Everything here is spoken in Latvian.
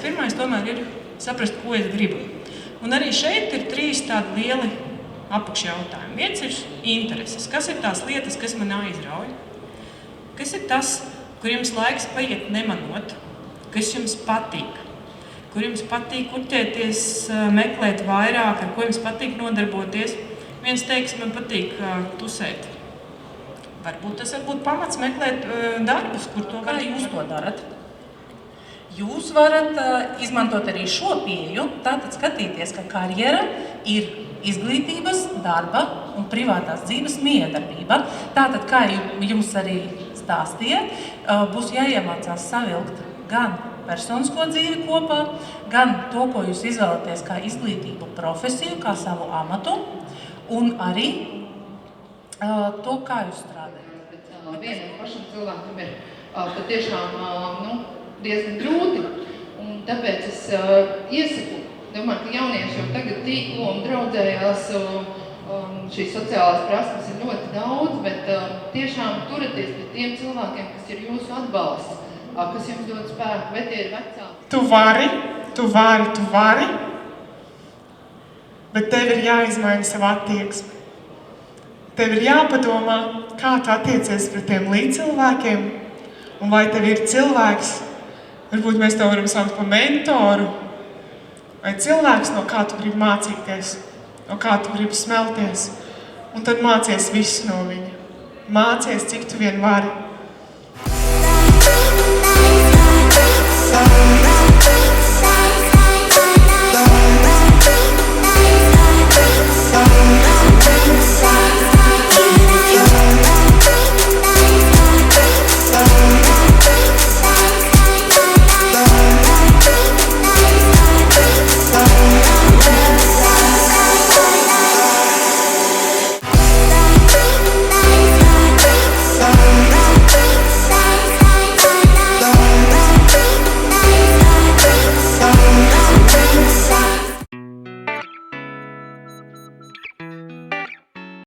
pirmais tomēr ir saprast, ko es gribu. Un arī šeit ir 3 tādi lieli apakšjautājumi. Viens ir intereses. Kas ir tās lietas, kas man aizrauj? Kas ir tas, kur jums laiks paiet nemanot? Kas jums patīk? Kur jums patīk kuķēties, meklēt vairāk, ar ko jums patīk nodarboties? Viens teiks, man patīk tusēt. Varbūt tas varbūt pamats meklēt darbus, kur to var. Kā jūs to darat? Jūs varat izmantot arī šo pieeju, tātad skatīties, ka karjera ir izglītības, darba un privātās dzīves miedarbība. Tātad, kā jums arī stāstīja, būs jāiemācās savilkt gan personisko dzīvi kopā, gan to, ko jūs izvēlaties kā izglītību, profesiju, kā savu amatu, un arī to, kā jūs strādājat. Vienam pašam cilvēkam ir patiešām diezgan grūti, un tāpēc es iesaku, domāju, ka jaunieši jau tagad tīklo un draudzējās, šīs sociālās prasmes ir ļoti daudz, bet tiešām turaties pie tiem cilvēkiem, kas ir jūsu atbalsts, kas jums dod spēku, vai tie ir vecāki. Tu vari, bet tev ir jāizmaina savu attieksmi. Tev ir jāpadomā, kā tu attiecies pret tiem līdzcilvēkiem, un vai tev ir cilvēks, varbūt mēs tev varam saukt par mentoru, vai cilvēks, no kā tu gribi mācīties, no kā tu gribi smelties, un tad mācies visu no viņa. Mācies, cik tu vien vari.